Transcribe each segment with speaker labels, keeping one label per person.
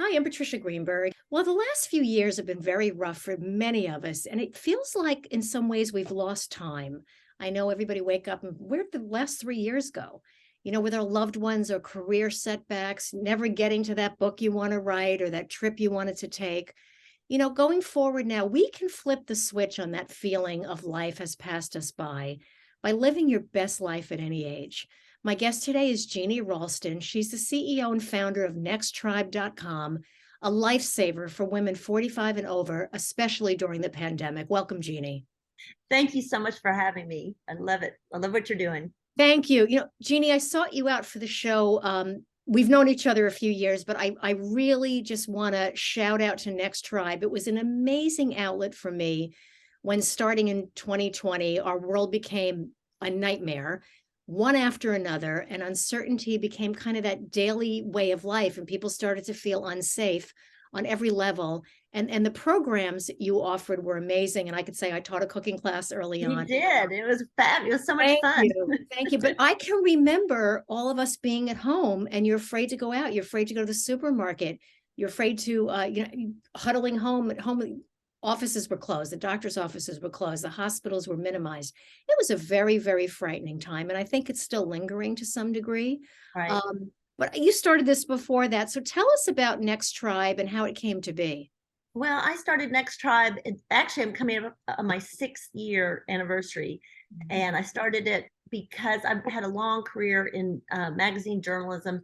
Speaker 1: Hi, I'm Patricia Greenberg. Well, the last few years have been very rough for many of us, and it feels like in some ways we've lost time. I know everybody wake up and where'd the last 3 years go? With our loved ones or career setbacks, never getting to that book you want to write or that trip you wanted to take. Going forward now, we can flip the switch on that feeling of life has passed us by living your best life at any age. My guest today is Jeannie Ralston. She's the CEO and founder of nexttribe.com, a lifesaver for women 45 and over, especially during the pandemic. Welcome, Jeannie.
Speaker 2: Thank you so much for having me. I love it. I love what you're doing.
Speaker 1: Thank you. Jeannie, I sought you out for the show. We've known each other a few years, but I really just want to shout out to Next Tribe. It was an amazing outlet for me when starting in 2020, our world became a nightmare, one after another, and uncertainty became kind of that daily way of life, and people started to feel unsafe on every level. And the programs you offered were amazing. And I could say I taught a cooking class early
Speaker 2: You
Speaker 1: on.
Speaker 2: did. It was fab. It was so much
Speaker 1: Thank
Speaker 2: fun.
Speaker 1: you. Thank you. But I can remember all of us being at home and you're afraid to go out. You're afraid to go to the supermarket. You're afraid to, huddling home at home. Offices were closed. The doctor's offices were closed. The hospitals were minimized. It was a very, very frightening time. And I think it's still lingering to some degree.
Speaker 2: Right.
Speaker 1: But you started this before that. So tell us about Next Tribe and how it came to be.
Speaker 2: Well, I started Next Tribe. Actually, I'm coming up on my 6th-year anniversary. And I started it because I've had a long career in magazine journalism.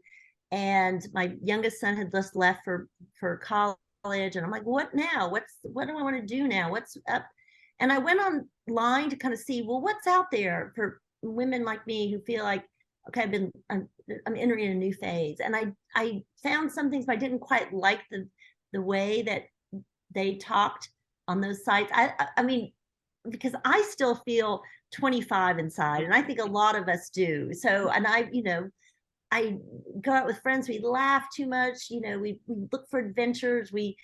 Speaker 2: And my youngest son had just left for college. And I'm like, what now? What do I want to do now? What's up? And I went online to kind of see, well, what's out there for women like me who feel like, okay, I'm entering a new phase. And I found some things, but I didn't quite like the way that they talked on those sites. I mean, because I still feel 25 inside, and I think a lot of us do. So, and I go out with friends, we laugh too much, we look for adventures, we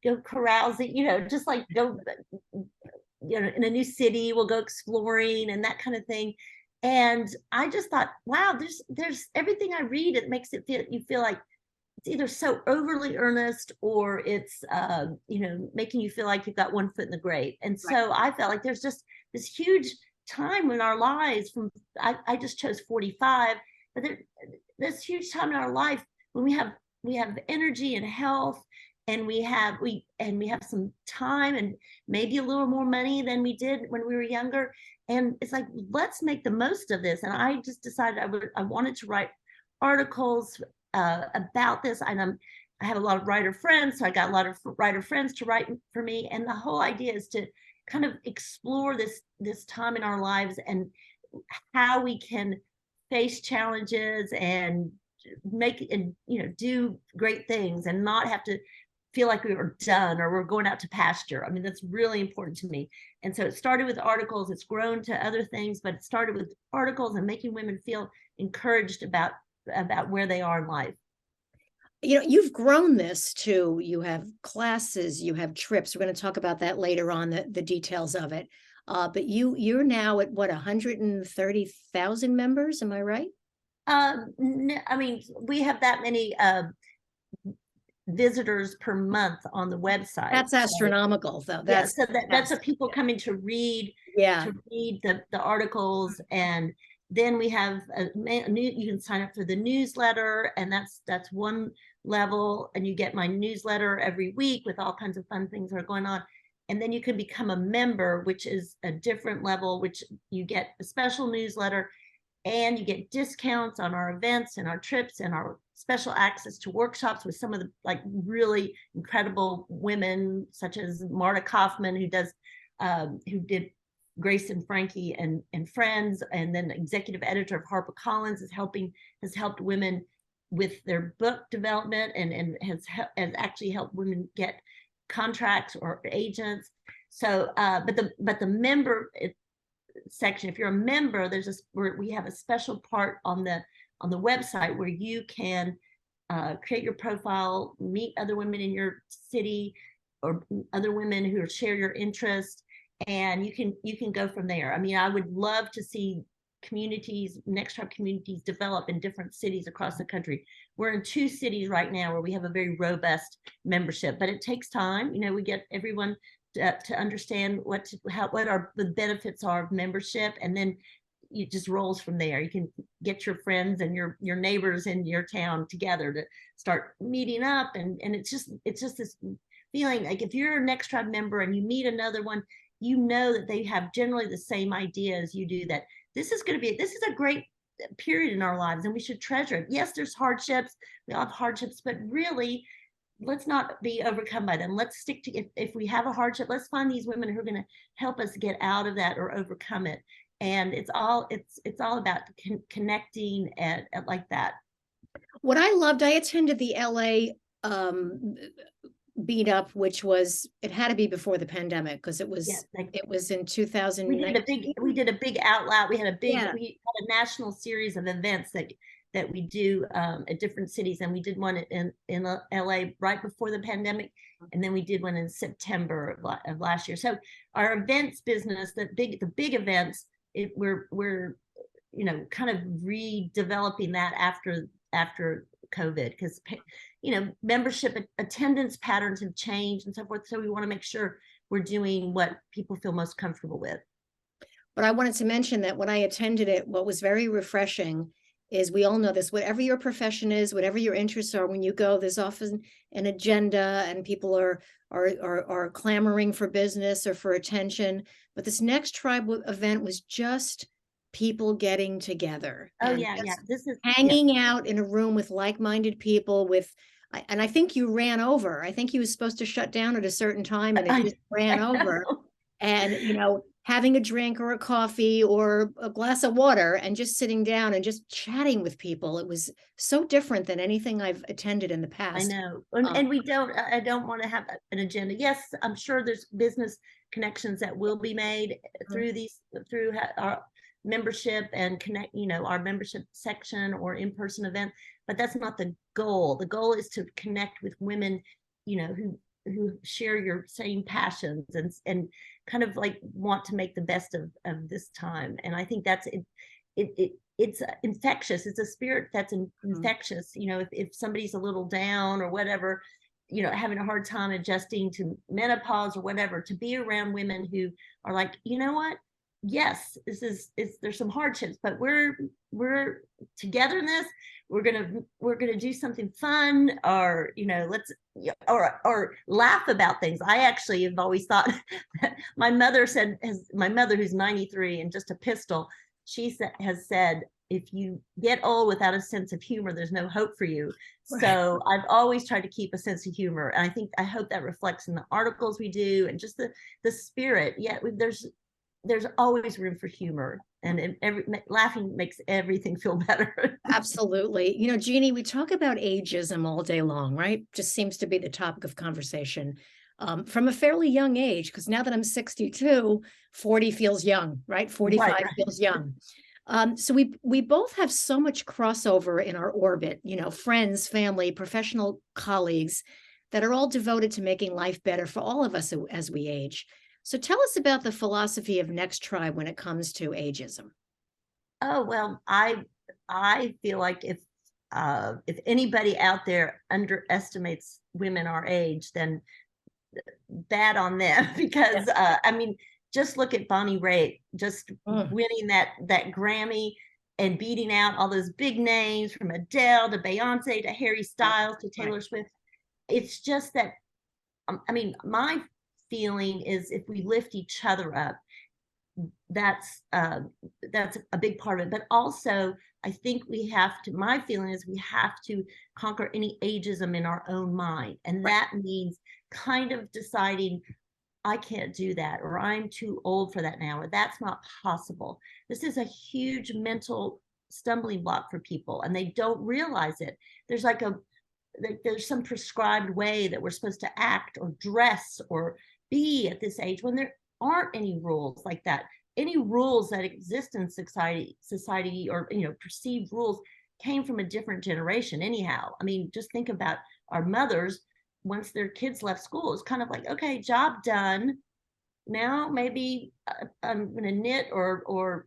Speaker 2: go carousing, just like go, in a new city, we'll go exploring and that kind of thing. And I just thought, wow, there's everything I read, it makes you feel like it's either so overly earnest or it's making you feel like you've got one foot in the grave. And so I felt like there's just this huge time in our lives I just chose 45, but there's huge time in our life when we have energy and health, and we have some time and maybe a little more money than we did when we were younger. And it's like, let's make the most of this. And I just decided I wanted to write articles about this. And I have a lot of writer friends, so I got a lot of writer friends to write for me. And the whole idea is to kind of explore this time in our lives and how we can face challenges and do great things and not have to feel like we were done or we're going out to pasture. I mean, that's really important to me. And so it started with articles. It's grown to other things, but it started with articles and making women feel encouraged about where they are in life.
Speaker 1: You've grown this too. You have classes, you have trips. We're going to talk about that later on, the details of it. But you're now at what, 130,000 members? Am I right?
Speaker 2: I mean, we have that many visitors per month on the website.
Speaker 1: That's astronomical, though.
Speaker 2: That's what people coming to read.
Speaker 1: Yeah.
Speaker 2: To read the articles. And then we have you can sign up for the newsletter, and that's one level, and you get my newsletter every week with all kinds of fun things that are going on. And then you can become a member, which is a different level, which you get a special newsletter and you get discounts on our events and our trips and our special access to workshops with some of the like really incredible women, such as Marta Kaufman, who did Grace and Frankie and Friends, and then executive editor of HarperCollins has helped women with their book development and has actually helped women get contracts or agents. So, but the member section, if you're a member, we have a special part on the website where you can create your profile, meet other women in your city or other women who share your interest, and you can go from there. I mean, I would love to see communities, Next Tribe communities develop in different cities across the country. We're in 2 cities right now where we have a very robust membership, but it takes time. We get everyone to understand what the benefits are of membership, and then it just rolls from there. You can get your friends and your neighbors in your town together to start meeting up, and it's just this feeling like if you're a Next Tribe member and you meet another one, that they have generally the same idea as you do, that this is a great period in our lives and we should treasure it. Yes, there's hardships, we all have hardships, but really let's not be overcome by them. Let's stick to, if we have a hardship, let's find these women who are going to help us get out of that or overcome it. And it's all about connecting at like that.
Speaker 1: What I loved, I attended the LA beat up, which it had to be before the pandemic, because it was in 2019.
Speaker 2: We did a big out loud. We had a
Speaker 1: Yeah.
Speaker 2: national series of events that we do at different cities, and we did one in LA right before the pandemic, and then we did one in September of last year. So our events business, the big events, we're kind of redeveloping that after COVID, because membership attendance patterns have changed and so forth. So we want to make sure we're doing what people feel most comfortable with.
Speaker 1: But I wanted to mention that when I attended it, what was very refreshing is, we all know this, whatever your profession is, whatever your interests are, when you go, there's often an agenda and people are clamoring for business or for attention. But this Next Tribe event was just people getting together.
Speaker 2: Oh, yeah. This is
Speaker 1: hanging out in a room with like-minded people and I think you ran over. I think you was supposed to shut down at a certain time and it just ran over. And, having a drink or a coffee or a glass of water and just sitting down and just chatting with people. It was so different than anything I've attended in the past.
Speaker 2: I know. And I don't want to have an agenda. Yes, I'm sure there's business connections that will be made through our membership and connect, our membership section or in-person event, but that's not the goal. The goal is to connect with women, who share your same passions and kind of like want to make the best of this time. And I think that's it's infectious. It's a spirit that's infectious. If somebody's a little down or whatever, having a hard time adjusting to menopause or whatever, to be around women who are like, you know what? Yes, there's some hardships, but we're together in this. We're gonna do something fun, or let's or laugh about things. I actually have always thought my mother who's 93 and just a pistol, has said, if you get old without a sense of humor, there's no hope for you. Right. So I've always tried to keep a sense of humor, and I hope that reflects in the articles we do and just the spirit. Yeah, there's always room for humor, and laughing makes everything feel better.
Speaker 1: Absolutely. Jeannie, we talk about ageism all day long, right? Just seems to be the topic of conversation from a fairly young age, because now that I'm 62, 40 feels young, right? 45 right. feels young. So we both have so much crossover in our orbit, friends, family, professional colleagues that are all devoted to making life better for all of us as we age. So tell us about the philosophy of Next Tribe when it comes to ageism.
Speaker 2: Oh, well, I feel like if anybody out there underestimates women our age, then bad on them, because just look at Bonnie Raitt, just winning that Grammy and beating out all those big names, from Adele to Beyonce to Harry Styles to Taylor Swift. It's just that, my feeling is, if we lift each other up, that's a big part of it. But also, I think my feeling is we have to conquer any ageism in our own mind. And that means kind of deciding, I can't do that, or I'm too old for that now, or that's not possible. This is a huge mental stumbling block for people, and they don't realize it. There's some prescribed way that we're supposed to act or dress or be at this age, when there aren't any rules like that. Any rules that exist in society or perceived rules came from a different generation anyhow. Just think about our mothers. Once their kids left school, it's kind of like, okay, job done. Now maybe I'm going to knit or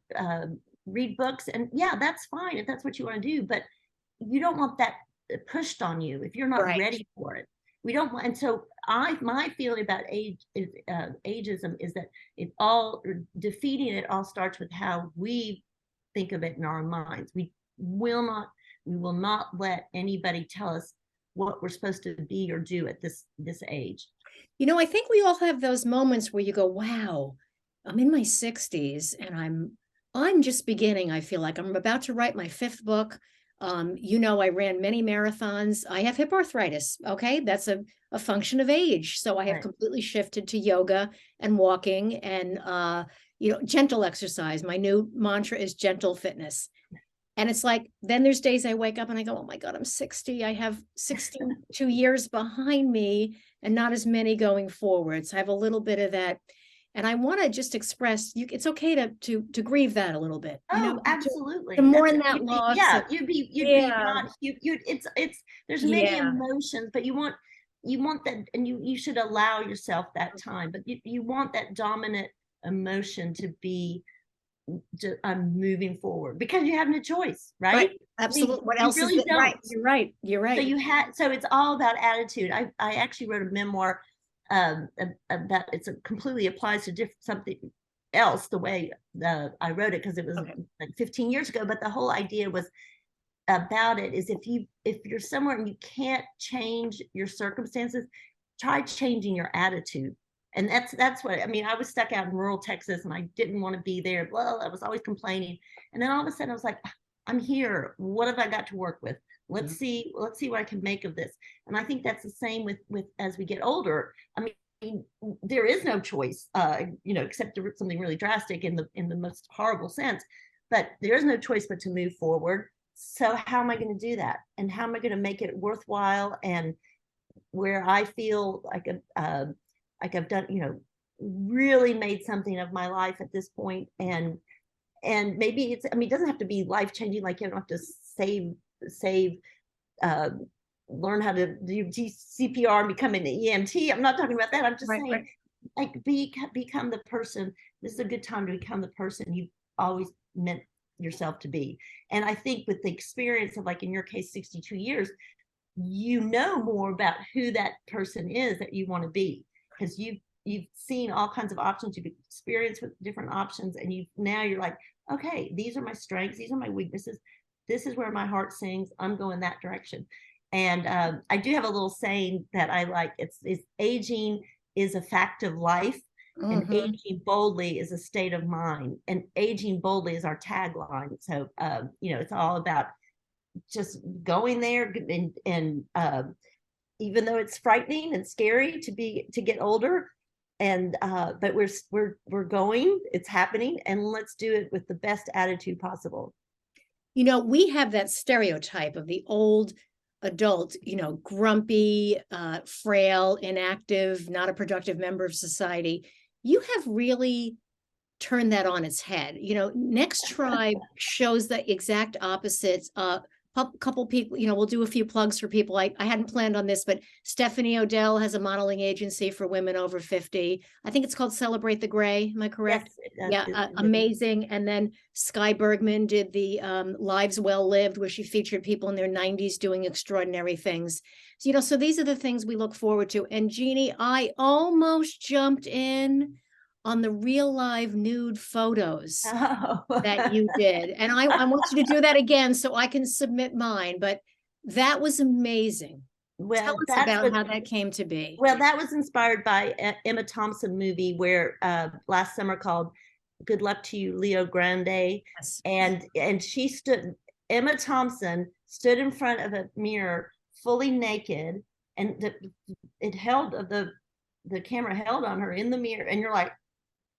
Speaker 2: read books, and yeah, that's fine if that's what you want to do, but you don't want that pushed on you if you're not
Speaker 1: Right.
Speaker 2: ready for it. We don't want, and so my feeling about ageism is that defeating it all starts with how we think of it in our minds. We will not let anybody tell us what we're supposed to be or do at this age.
Speaker 1: I think we all have those moments where you go, wow, I'm in my 60s and I'm just beginning. I feel like I'm about to write my fifth book. I ran many marathons. I have hip arthritis. Okay. That's a function of age. So I have
Speaker 2: Right.
Speaker 1: completely shifted to yoga and walking and, gentle exercise. My new mantra is gentle fitness. And it's like, then there's days I wake up and I go, oh my God, I'm 60. I have 62 years behind me and not as many going forward. So I have a little bit of that. And I want to just express it's okay to grieve that a little bit,
Speaker 2: Oh,
Speaker 1: to
Speaker 2: absolutely.
Speaker 1: mourn that loss.
Speaker 2: Yeah, you'd be
Speaker 1: Yeah.
Speaker 2: not, it's, there's many
Speaker 1: Yeah.
Speaker 2: emotions, but you want that, and you should allow yourself that time, but you want that dominant emotion to be, I'm moving forward, because you have no choice, right?
Speaker 1: Right. Absolutely. What
Speaker 2: You
Speaker 1: else is
Speaker 2: really
Speaker 1: it? Right.
Speaker 2: don't.
Speaker 1: You're right. You're
Speaker 2: So
Speaker 1: right.
Speaker 2: so it's all about attitude. I actually wrote a memoir that completely applies to something else, the way I wrote it, because it was
Speaker 1: Okay.
Speaker 2: like 15 years ago. But the whole idea was about it is, if you're somewhere and you can't change your circumstances, try changing your attitude. And that's what I mean. I was stuck out in rural Texas and I didn't want to be there. Well, I was always complaining. And then all of a sudden I was like, I'm here. What have I got to work with? Let's see what I can make of this. And I think that's the same with as we get older. I mean, there is no choice, except something really drastic in the most horrible sense. But there is no choice but to move forward. So how am I going to do that? And how am I going to make it worthwhile? And where I feel like I've done, really made something of my life at this point. And maybe it doesn't have to be life changing. Like, you don't have to save, uh, learn how to do CPR and become an EMT. I'm not talking about that. I'm just
Speaker 1: Right.
Speaker 2: saying,
Speaker 1: Right.
Speaker 2: like, become the person. This is a good time to become the person you always meant yourself to be. And I think with the experience of, like in your case, 62 years, more about who that person is that you want to be, because you've seen all kinds of options, you've experienced with different options, and now you're like, okay, these are my strengths, these are my weaknesses, this is where my heart sings, I'm going that direction. And I do have a little saying that I like. It's aging is a fact of life, and
Speaker 1: Mm-hmm.
Speaker 2: aging boldly is a state of mind. And aging boldly is our tagline. So it's all about just going there, and even though it's frightening and scary to get older, and but we're going, it's happening, and let's do it with the best attitude possible.
Speaker 1: We have that stereotype of the old adult, grumpy, frail, inactive, not a productive member of society. You have really turned that on its head. Next Tribe shows the exact opposites. Couple people, we'll do a few plugs for people. I hadn't planned on this, but Stephanie Odell has a modeling agency for women over 50. I think it's called Celebrate the Gray. Am I correct?
Speaker 2: Yes,
Speaker 1: Yeah, amazing. And then Sky Bergman did the Lives Well Lived, where she featured people in their 90s doing extraordinary things. So these are the things we look forward to. And Jeannie, I almost jumped in on the real live nude photos
Speaker 2: oh.
Speaker 1: that you did. And I want you to do that again so I can submit mine. But that was amazing. Tell
Speaker 2: well
Speaker 1: us
Speaker 2: that's
Speaker 1: about
Speaker 2: what
Speaker 1: how that came to be.
Speaker 2: well that was inspired by Emma Thompson movie, where last summer, called Good Luck to You, Leo Grande.
Speaker 1: Yes.
Speaker 2: And Emma Thompson stood in front of a mirror fully naked, and the camera held on her in the mirror, and you're like,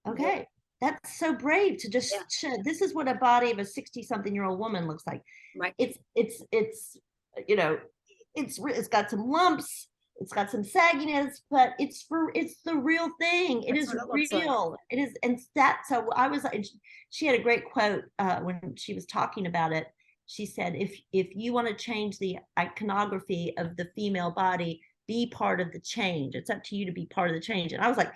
Speaker 2: okay, that's so brave to just
Speaker 1: Yeah.
Speaker 2: this is what a body of a 60-something-year-old woman looks like.
Speaker 1: Right.
Speaker 2: It's you know it's got some lumps, it's got some sagginess, but it's the real thing. It
Speaker 1: That's
Speaker 2: is
Speaker 1: what it looks like.
Speaker 2: real. It is. And so I was like, she had a great quote when she was talking about it. She said, if you want to change the iconography of the female body, be part of the change. It's up to you to be part of the change. And I was like,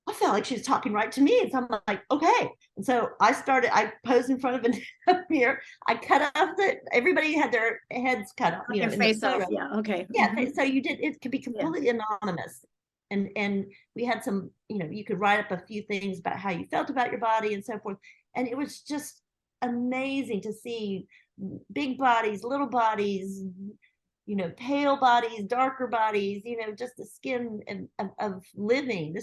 Speaker 2: I felt like she was talking right to me. And so I'm like, okay. And so I posed in front of a mirror. I cut off everybody had their heads cut off,
Speaker 1: Your
Speaker 2: in the
Speaker 1: face off.
Speaker 2: photo.
Speaker 1: Yeah. Okay.
Speaker 2: Yeah.
Speaker 1: Mhm.
Speaker 2: So you did, it could be
Speaker 1: Yeah.
Speaker 2: completely anonymous. And we had some, you could write up a few things about how you felt about your body and so forth. And it was just amazing to see big bodies, little bodies, pale bodies, darker bodies, just the skin of living.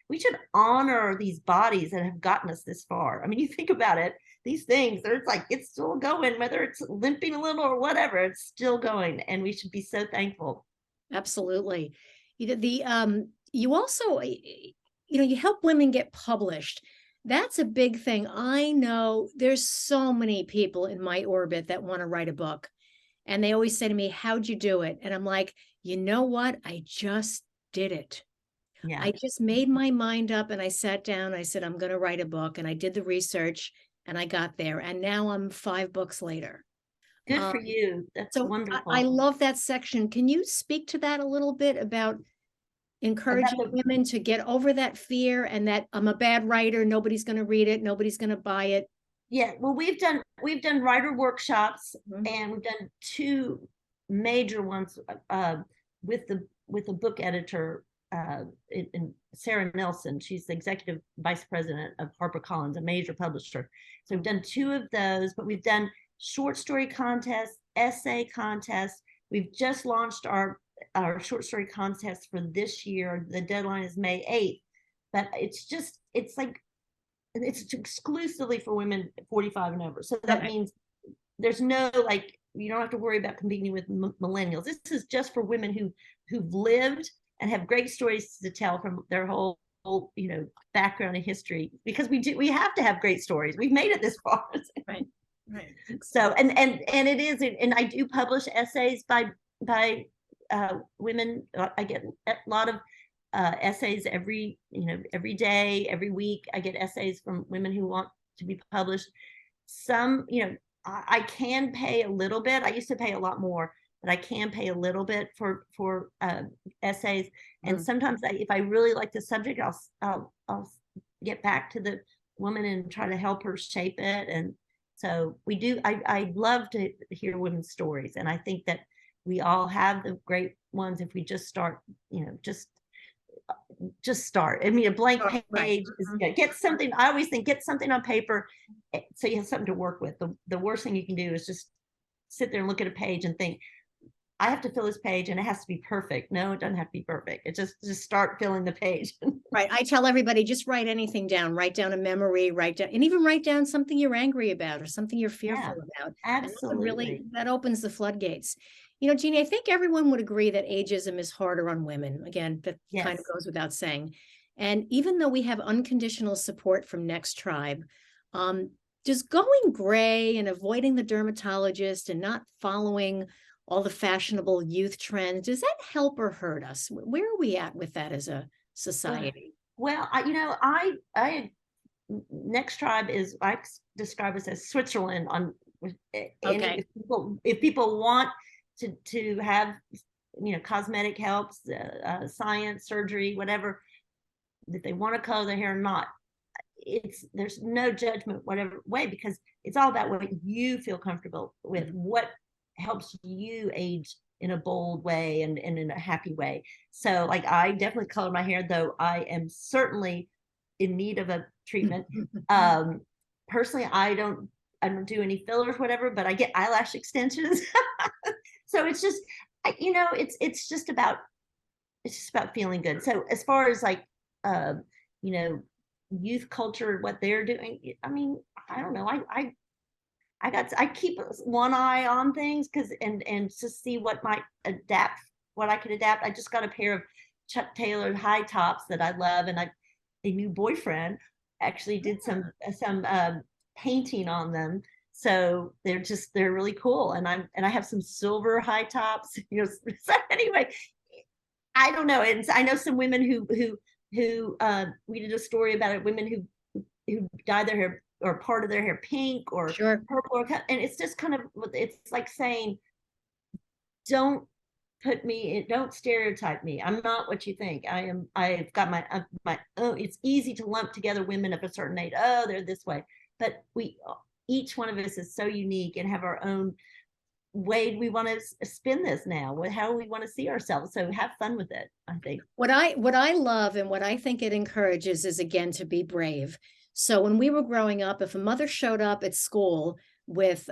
Speaker 2: We should honor these bodies that have gotten us this far. I mean, you think about it, these things, it's still going, whether it's limping a little or whatever, it's still going. And we should be so thankful.
Speaker 1: Absolutely. You also, you help women get published. That's a big thing. I know there's so many people in my orbit that want to write a book. And they always say to me, how'd you do it? And I'm like, you know what? I just did it.
Speaker 2: Yeah.
Speaker 1: I just made my mind up and I sat down. I said, I'm going to write a book. And I did the research and I got there. And now I'm 5 books later.
Speaker 2: Good
Speaker 1: Um,
Speaker 2: for you. That's
Speaker 1: so I
Speaker 2: wonderful.
Speaker 1: love that section. Can you speak to that a little bit about
Speaker 2: About
Speaker 1: encouraging
Speaker 2: the
Speaker 1: women to get over that fear and that I'm a bad writer, nobody's going to read it, nobody's going to buy it?
Speaker 2: Yeah, well, we've done writer workshops,
Speaker 1: Mhm.
Speaker 2: and we've done two major ones with the book editor, in Sarah Nelson. She's the executive vice president of HarperCollins, a major publisher. So we've done two of those, but we've done short story contests, essay contests. We've just launched our short story contest for this year. The deadline is May 8th, but it's exclusively for women 45 and over. So that
Speaker 1: Okay.
Speaker 2: means there's no, you don't have to worry about competing with millennials. This is just for women who've lived and have great stories to tell from their whole background and history, because we have to have great stories. We've made it this far.
Speaker 1: Right. Right.
Speaker 2: So and it is, and I do publish essays by women. I get a lot of essays every day, every week. I get essays from women who want to be published. Some, I can pay a little bit. I used to pay a lot more, but I can pay a little bit for essays. And sometimes if I really like the subject, I'll get back to the woman and try to help her shape it. And so we do. I love to hear women's stories, and I think that we all have the great ones if we just start. Just start. I mean, a blank
Speaker 1: Right.
Speaker 2: page is get something. I always think get something on paper, so you have something to work with. The worst thing you can do is just sit there and look at a page and think, I have to fill this page and it has to be perfect. No, it doesn't have to be perfect. It just start filling the page.
Speaker 1: Right. I tell everybody, just write anything down, write down a memory, and even write down something you're angry about or something you're fearful about.
Speaker 2: Absolutely.
Speaker 1: And that opens the floodgates. Jeannie, I think everyone would agree that ageism is harder on women. Again, that kind of goes without saying. And even though we have unconditional support from Next Tribe, does going gray and avoiding the dermatologist and not following all the fashionable youth trends, does that help or hurt us? Where are we at with that as a society?
Speaker 2: Well, I Next Tribe is, I describe us as Switzerland on
Speaker 1: Okay.
Speaker 2: if people want to have cosmetic helps, science, surgery, whatever, if they want to color their hair or not, there's no judgment whatever way, because it's all about what you feel comfortable with, what helps you age in a bold way and in a happy way. So I definitely color my hair, though I am certainly in need of a treatment. Personally, I don't do any fillers, whatever, but I get eyelash extensions. So it's just, it's just about feeling good. So as far as youth culture, what they're doing, I mean, I don't know. I keep one eye on things and to see what I could adapt. I just got a pair of Chuck Taylor high tops that I love, and a new boyfriend actually did some painting on them. So they're really cool. And I have some silver high tops, so anyway, I don't know. And I know some women who we did a story about it, women who dye their hair or part of their hair pink or purple, and it's just kind of, it's like saying, don't put me in, don't stereotype me. I'm not what you think. I've got my own. It's easy to lump together women of a certain age. Oh, they're this way. But each one of us is so unique and have our own way we want to spin this now, with how we want to see ourselves. So have fun with it, I think.
Speaker 1: What I love and what I think it encourages is, again, to be brave. So when we were growing up, if a mother showed up at school with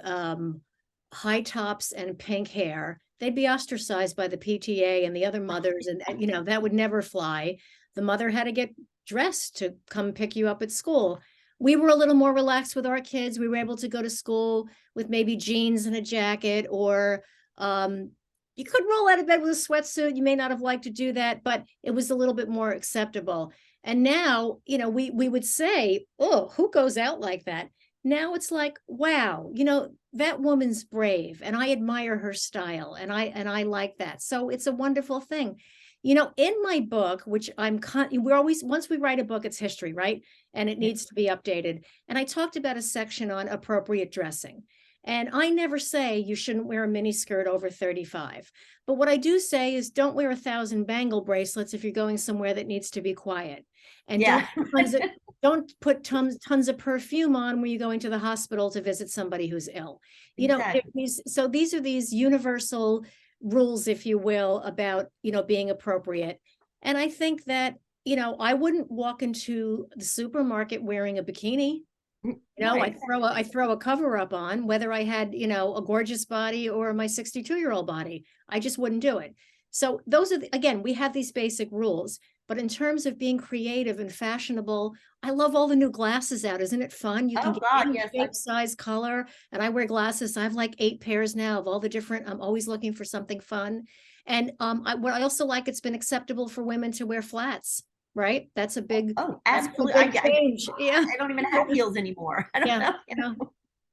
Speaker 1: high tops and pink hair, they'd be ostracized by the PTA and the other mothers, and that would never fly. The mother had to get dressed to come pick you up at school. We were a little more relaxed with our kids. We were able to go to school with maybe jeans and a jacket, or you could roll out of bed with a sweatsuit. You may not have liked to do that, but it was a little bit more acceptable. And now, we would say, oh, who goes out like that? Now it's like, wow, that woman's brave, and I admire her style, and I like that. So it's a wonderful thing. In my book, which we're always, once we write a book, it's history, right? And it needs to be updated. And I talked about a section on appropriate dressing. And I never say you shouldn't wear a mini skirt over 35. But what I do say is, don't wear 1,000 bangle bracelets if you're going somewhere that needs to be quiet. And
Speaker 2: Yeah.
Speaker 1: don't put tons of perfume on when you're going to the hospital to visit somebody who's ill.
Speaker 2: Exactly.
Speaker 1: These are these universal rules, if you will, about, being appropriate. And I think that, I wouldn't walk into the supermarket wearing a bikini.
Speaker 2: Right.
Speaker 1: I throw a cover up on, whether I had, a gorgeous body or my 62-year-old body. I just wouldn't do it. So those are, again, we have these basic rules, but in terms of being creative and fashionable, I love all the new glasses out. Isn't it fun? You can
Speaker 2: Oh
Speaker 1: get
Speaker 2: God,
Speaker 1: any
Speaker 2: yes.
Speaker 1: shape, size, color, and I wear glasses. I have like 8 pairs now of all the different. I'm always looking for something fun. And what I also like, it's been acceptable for women to wear flats, right? That's a big,
Speaker 2: Oh,
Speaker 1: that's a
Speaker 2: absolutely.
Speaker 1: big change. Yeah.
Speaker 2: I don't even have heels anymore. I don't
Speaker 1: Yeah.
Speaker 2: know.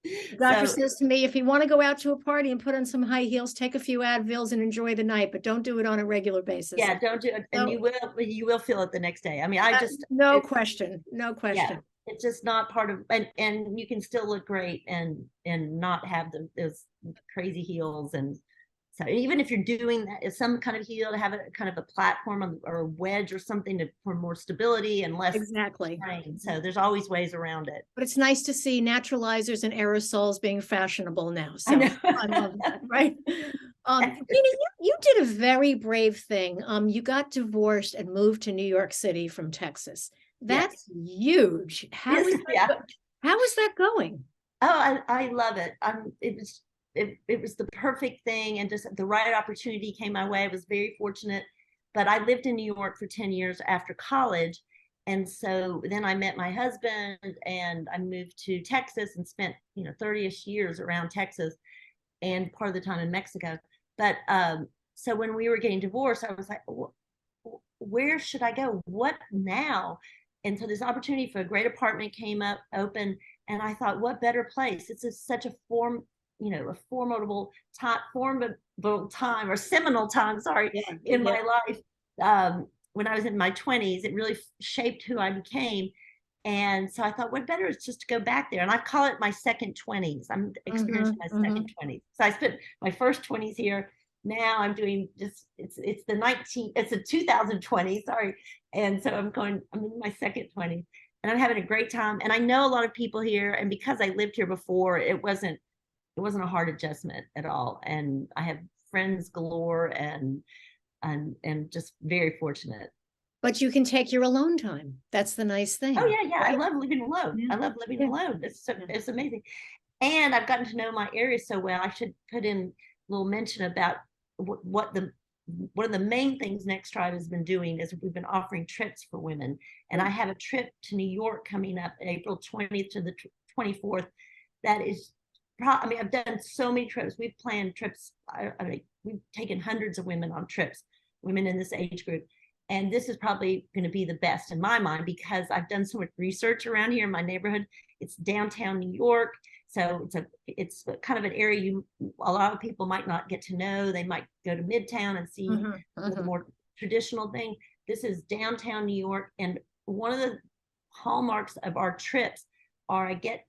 Speaker 1: The doctor
Speaker 2: So
Speaker 1: says to me, if you want to go out to a party and put on some high heels, take a few Advils and enjoy the night, but don't do it on a regular basis.
Speaker 2: yeah, don't do it. And
Speaker 1: So,
Speaker 2: you will feel it the next day. I mean,
Speaker 1: no question.
Speaker 2: yeah, it's just not part of, and you can still look great and not have those crazy heels. And so even if you're doing that, is some kind of heel, to have a kind of a platform or a wedge or something for more stability and less
Speaker 1: Exactly.
Speaker 2: strain. So there's always ways around it.
Speaker 1: But it's nice to see naturalizers and aerosols being fashionable now.
Speaker 2: I
Speaker 1: So
Speaker 2: know.
Speaker 1: I love that, right? Jeannie, you did a very brave thing. You got divorced and moved to New York City from Texas. That's huge. How is
Speaker 2: Yeah.
Speaker 1: that going?
Speaker 2: Oh, I love it. It was the perfect thing, and just the right opportunity came my way. I was very fortunate, but I lived in New York for 10 years after college. And so then I met my husband and I moved to Texas and spent, 30-ish years around Texas and part of the time in Mexico. But so when we were getting divorced, I was like, where should I go? What now? And so this opportunity for a great apartment came up open, and I thought, what better place? Such a formidable time, or seminal time, sorry, in my life. When I was in my 20s, it really shaped who I became. And so I thought, what better is just to go back there. And I call it my second 20s. I'm experiencing my second 20s. So I spent my first 20s here. Now I'm doing it's the 2020, sorry. And so I'm in my second 20s, and I'm having a great time. And I know a lot of people here, and because I lived here before, it wasn't a hard adjustment at all. And I have friends galore, and just very fortunate.
Speaker 1: But you can take your alone time. That's the nice thing.
Speaker 2: Oh yeah, yeah.
Speaker 1: Right?
Speaker 2: I love living alone.
Speaker 1: Yeah.
Speaker 2: I love living alone. It's amazing. And I've gotten to know my area so well. I should put in a little mention about one of the main things Next Tribe has been doing is we've been offering trips for women. And I have a trip to New York coming up April 20th to the 24th. That is, I've done so many trips. We've planned trips. We've taken hundreds of women on trips, women in this age group. And this is probably going to be the best in my mind, because I've done so much research around here in my neighborhood. It's downtown New York. So it's kind of an area a lot of people might not get to know. They might go to Midtown and see the more traditional thing. This is downtown New York. And one of the hallmarks of our trips are I get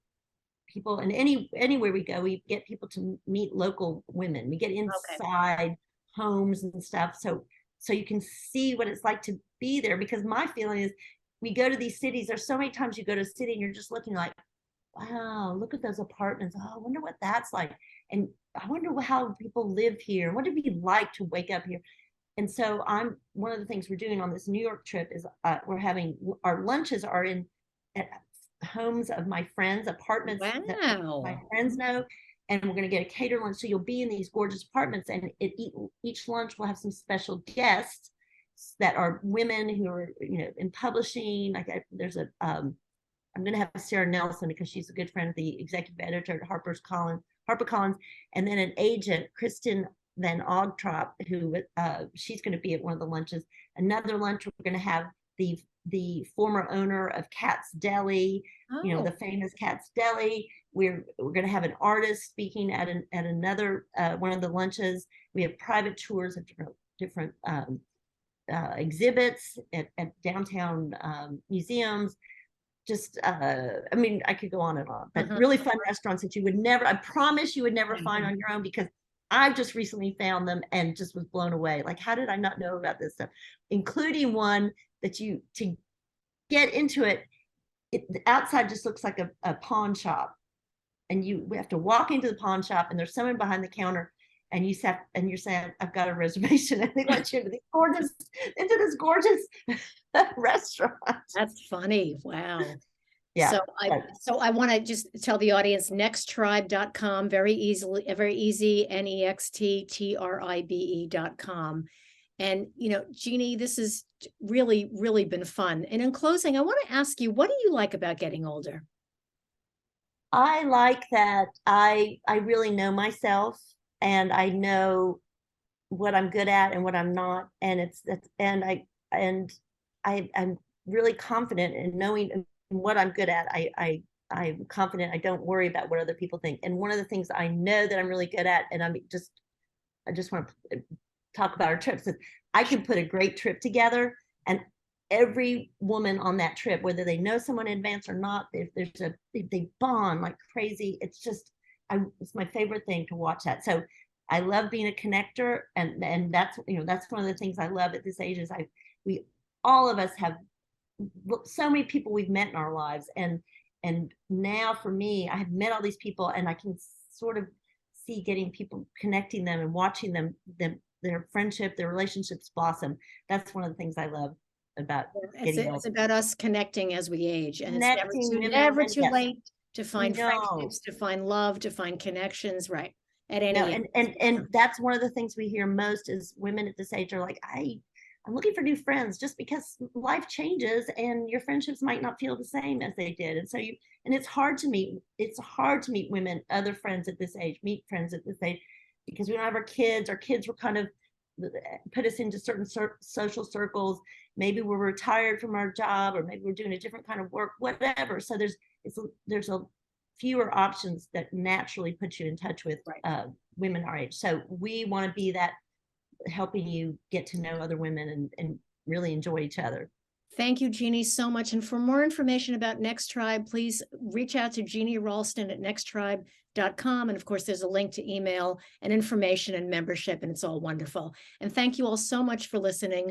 Speaker 2: people, and anywhere we go, we get people to meet local women. We get inside homes and stuff. So you can see what it's like to be there, because my feeling is we go to these cities, there's so many times you go to a city and you're just looking like, wow, look at those apartments. Oh, I wonder what that's like. And I wonder how people live here. What it'd be like to wake up here. And so one of the things we're doing on this New York trip is we're having our lunches are in at homes of my friends, apartments that my
Speaker 1: Wow.
Speaker 2: friends know, and we're going to get a catered lunch. So you'll be in these gorgeous apartments, and each lunch will have some special guests that are women who are, in publishing. Like there's I'm going to have Sarah Nelson, because she's a good friend of the executive editor at HarperCollins, and then an agent, Kristen Van Ogtrop, who she's going to be at one of the lunches. Another lunch, we're going to have the former owner of Katz Deli,
Speaker 1: Oh,
Speaker 2: the famous Katz Deli. We're going to have an artist speaking at another one of the lunches. We have private tours of different exhibits at downtown museums. Just I mean, I could go on and on, but really fun restaurants that you would never, I promise you would never find on your own, because I've just recently found them and just was blown away. Like, how did I not know about this stuff? Including one that to get into it, the outside just looks like a pawn shop, and we have to walk into the pawn shop, and there's someone behind the counter, and you're saying, I've got a reservation, and they let you into this gorgeous restaurant.
Speaker 1: that's funny. Wow.
Speaker 2: Yeah.
Speaker 1: So I want to just tell the audience nexttribe.com, very easy, nexttribe.com. And, Jeannie, this has really, really been fun. And in closing, I want to ask you, what do you like about getting older?
Speaker 2: I like that I really know myself, and I know what I'm good at and what I'm not. And I'm really confident in knowing what I'm good at. I'm confident. I don't worry about what other people think. And one of the things I know that I'm really good at, and I just want to talk about our trips, is I can put a great trip together, and every woman on that trip, whether they know someone in advance or not, if they bond like crazy. It's my favorite thing to watch that. So I love being a connector, and that's one of the things I love at this age is we all of us have so many people we've met in our lives, and now for me, I have met all these people, and I can sort of see getting people, connecting them and watching them their friendship, their relationships blossom. That's one of the things I love about getting older.
Speaker 1: It's about us connecting as we age, and it's
Speaker 2: Connecting
Speaker 1: never
Speaker 2: women,
Speaker 1: too
Speaker 2: yes.
Speaker 1: late to find
Speaker 2: No,
Speaker 1: friendships, to find love, to find connections, right? At any
Speaker 2: no,
Speaker 1: age.
Speaker 2: and that's one of the things we hear most is women at this age are like, I'm looking for new friends, just because life changes and your friendships might not feel the same as they did. And so it's hard to meet women, other friends at this age, meet friends at this age, because we don't have our kids. Our kids were kind of put us into certain social circles. Maybe we're retired from our job, or maybe we're doing a different kind of work, whatever. So there's a fewer options that naturally put you in touch with women our age. So we want to be that, helping you get to know other women and really enjoy each other.
Speaker 1: Thank you, Jeannie, so much. And for more information about Next Tribe, please reach out to Jeannie Ralston at nexttribe.com. And of course, there's a link to email and information and membership, and it's all wonderful. And thank you all so much for listening.